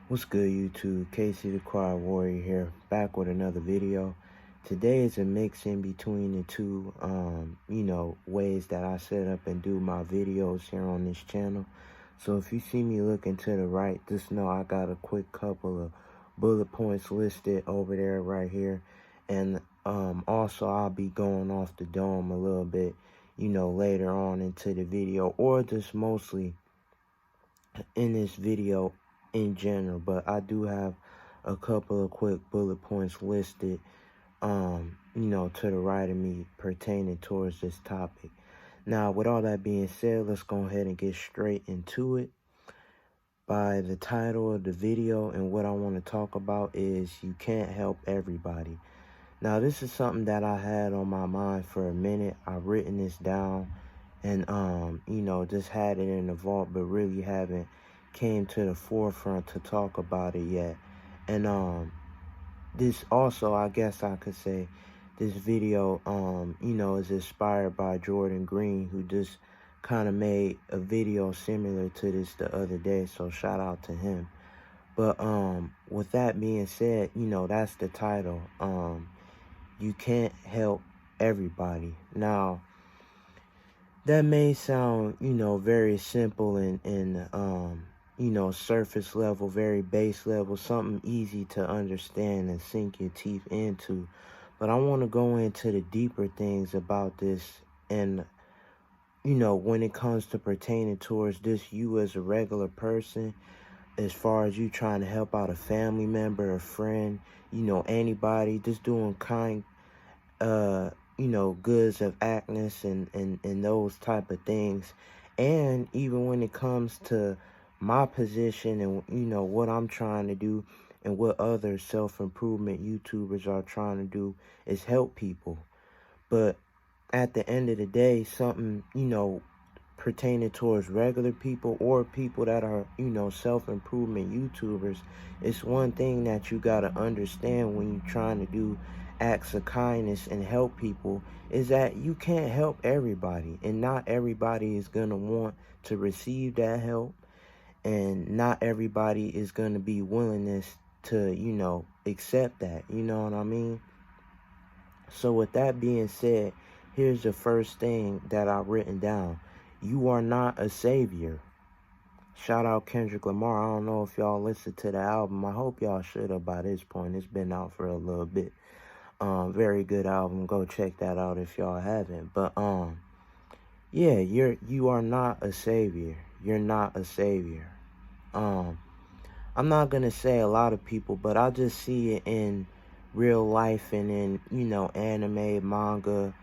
What's good, YouTube? Casey the Quiet Warrior here, back with another video. Today is a mix in between the two, ways that I set up and do my videos here on this channel. So if you see me looking to the right, just know I got a quick couple of bullet points listed over there right here. And also I'll be going off the dome a little bit, later on into the video, or just mostly in this video in general, but I do have a couple of quick bullet points listed, to the right of me pertaining towards this topic. Now, with all that being said, let's go ahead and get straight into it. By the title of the video and what I want to talk about is you can't help everybody. Now, this is something that I had on my mind for a minute. I've written this down and, just had it in the vault, but really haven't came to the forefront to talk about it yet. And, this also, I guess I could say, this video, is inspired by Jordan Green, who just kind of made a video similar to this the other day. So shout out to him. But, with that being said, that's the title. You can't help everybody. Now, that may sound, very simple and surface level, very base level, something easy to understand and sink your teeth into. But I want to go into the deeper things about this and, when it comes to pertaining towards this, you as a regular person, as far as you trying to help out a family member, a friend, anybody, just doing kind, goods of actness and those type of things. And even when it comes to my position and, what I'm trying to do and what other self-improvement YouTubers are trying to do is help people. But at the end of the day, something, pertaining towards regular people or people that are, self-improvement YouTubers, it's one thing that you got to understand when you're trying to do acts of kindness and help people is that you can't help everybody, and not everybody is going to want to receive that help, and not everybody is going to be willingness to, accept that, you know what I mean? So with that being said, here's the first thing that I've written down. You are not a savior. Shout out Kendrick Lamar. I don't know if y'all listened to the album. I hope y'all should have by this point. It's been out for a little bit. Very good album. Go check that out if y'all haven't. But yeah, you are not a savior. You're not a savior. I'm not gonna say a lot of people, but I just see it in real life and in, anime, manga,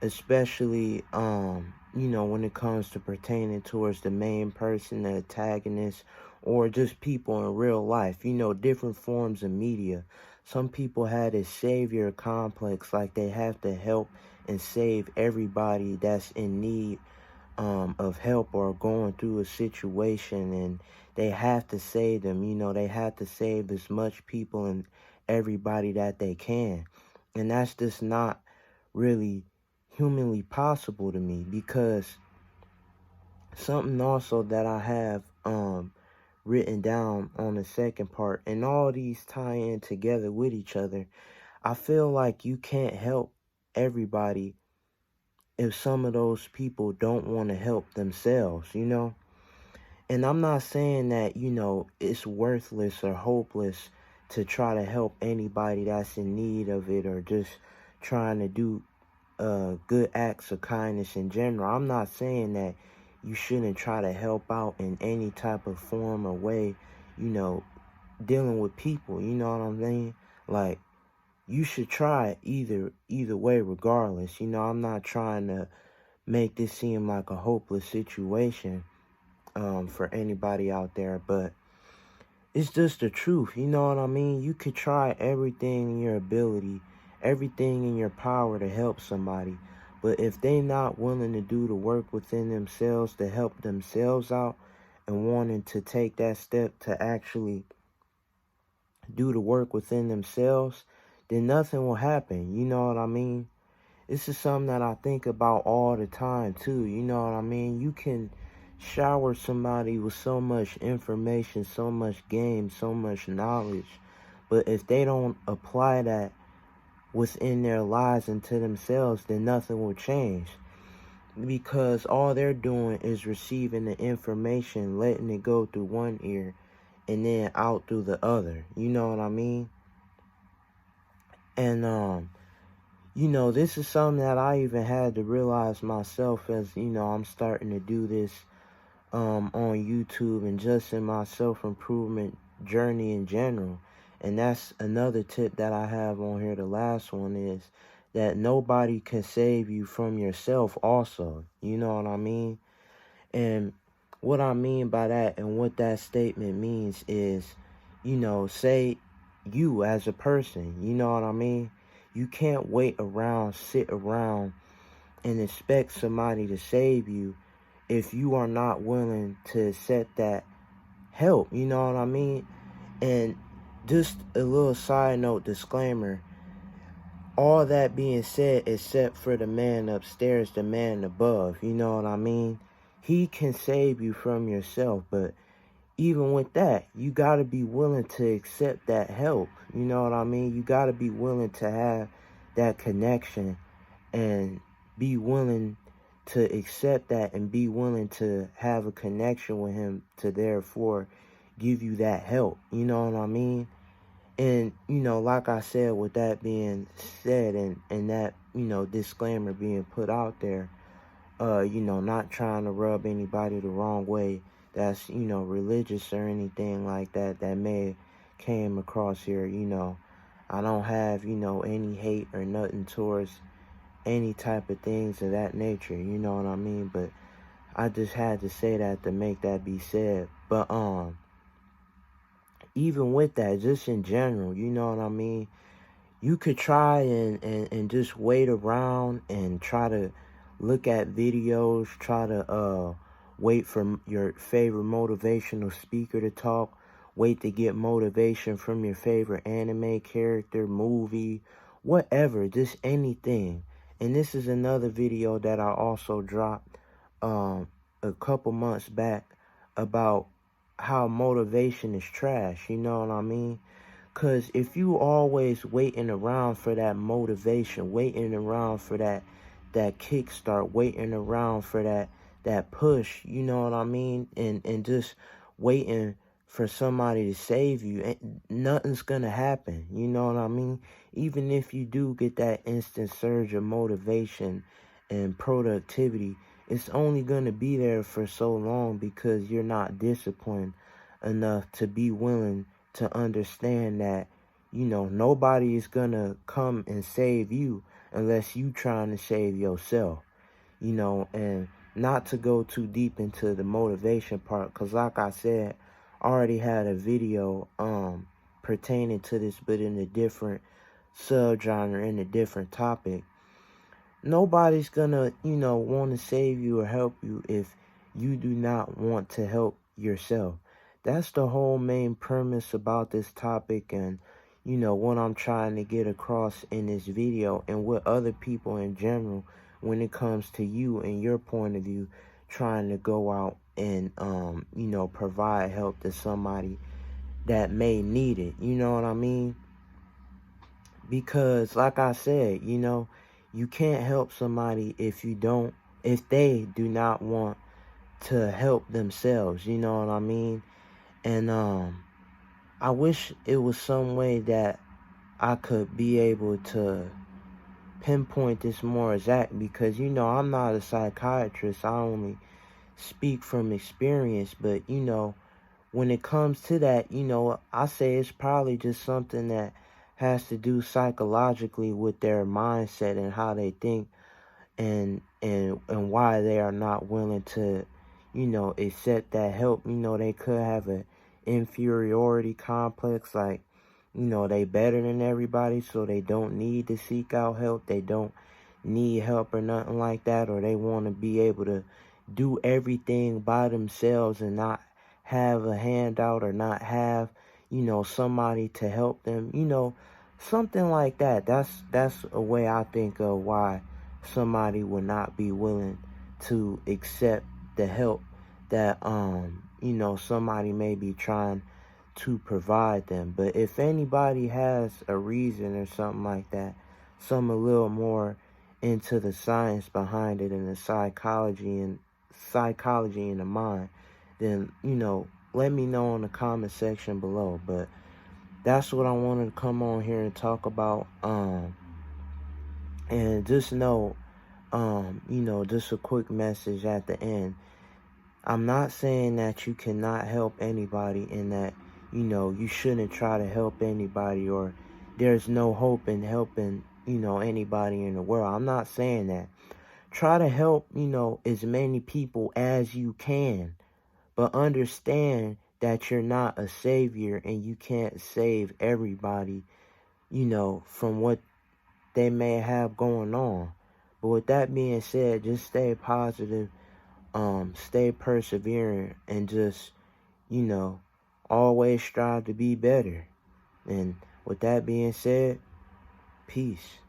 especially when it comes to pertaining towards the main person, the antagonist, or just people in real life, different forms of media. Some people had a savior complex, like they have to help and save everybody that's in need of help or going through a situation, and they have to save them. They have to save as much people and everybody that they can. And that's just not really humanly possible to me, because something also that I have written down on the second part, and all these tie in together with each other. I feel like you can't help everybody if some of those people don't want to help themselves. And I'm not saying that, it's worthless or hopeless to try to help anybody that's in need of it, or just trying to do good acts of kindness in general. I'm not saying that you shouldn't try to help out in any type of form or way, dealing with people, you know what I'm saying? Like, you should try either way regardless. I'm not trying to make this seem like a hopeless situation for anybody out there, but it's just the truth, you know what I mean? You could try everything in your ability, everything in your power to help somebody, but if they not willing to do the work within themselves to help themselves out and wanting to take that step to actually do the work within themselves, then nothing will happen, you know what I mean? This is something that I think about all the time too, you know what I mean? You can shower somebody with so much information, so much game, so much knowledge, but if they don't apply that within their lives and to themselves, then nothing will change. Because all they're doing is receiving the information, letting it go through one ear and then out through the other. You know what I mean? And this is something that I even had to realize myself as, I'm starting to do this on YouTube and just in my self-improvement journey in general. And that's another tip that I have on here. The last one is that nobody can save you from yourself also. You know what I mean? And what I mean by that and what that statement means is, say you as a person, you know what I mean? You can't sit around and expect somebody to save you if you are not willing to accept that help, you know what I mean? And just a little side note disclaimer, all that being said, except for the man upstairs, the man above, you know what I mean? He can save you from yourself, but even with that, you got to be willing to accept that help, you know what I mean? You got to be willing to have that connection and be willing to accept that and be willing to have a connection with him to therefore give you that help, you know what I mean? And, like I said, with that being said and that, disclaimer being put out there, not trying to rub anybody the wrong way that's, religious or anything like that may came across here, I don't have, any hate or nothing towards any type of things of that nature, you know what I mean? But I just had to say that to make that be said. But, even with that, just in general, you know what I mean? You could try and just wait around and try to look at videos, try to wait for your favorite motivational speaker to talk, wait to get motivation from your favorite anime character, movie, whatever, just anything. And this is another video that I also dropped a couple months back about how motivation is trash, you know what I mean? Because if you always waiting around for that motivation, waiting around for that kickstart, waiting around for that push, you know what I mean? And just waiting for somebody to save you, nothing's going to happen, you know what I mean? Even if you do get that instant surge of motivation and productivity, it's only going to be there for so long because you're not disciplined enough to be willing to understand that, nobody is going to come and save you unless you trying to save yourself, and not to go too deep into the motivation part, because like I said, I already had a video pertaining to this, but in a different subgenre, in a different topic. Nobody's gonna, want to save you or help you if you do not want to help yourself. That's the whole main premise about this topic and, what I'm trying to get across in this video and with other people in general when it comes to you and your point of view trying to go out and, provide help to somebody that may need it. You know what I mean? Because like I said, you can't help somebody if they do not want to help themselves, you know what I mean? And I wish it was some way that I could be able to pinpoint this more exact because, I'm not a psychiatrist. I only speak from experience, but, when it comes to that, I say it's probably just something that has to do psychologically with their mindset and how they think and why they are not willing to, accept that help. They could have an inferiority complex, like, they better than everybody, so they don't need to seek out help. They don't need help or nothing like that, or they want to be able to do everything by themselves and not have a handout or not have, somebody to help them, something like that. That's a way I think of why somebody would not be willing to accept the help that, you know, somebody may be trying to provide them. But if anybody has a reason or something like that, some a little more into the science behind it and the psychology in the mind, then, you know, let me know in the comment section below. But that's what I wanted to come on here and talk about. And just know, you know, just a quick message at the end. I'm not saying that you cannot help anybody and that, you know, you shouldn't try to help anybody, or there's no hope in helping, you know, anybody in the world. I'm not saying that. Try to help, you know, as many people as you can, but understand that you're not a savior and you can't save everybody, you know, from what they may have going on. But with that being said, just stay positive, stay persevering, and just, you know, always strive to be better. And with that being said, peace.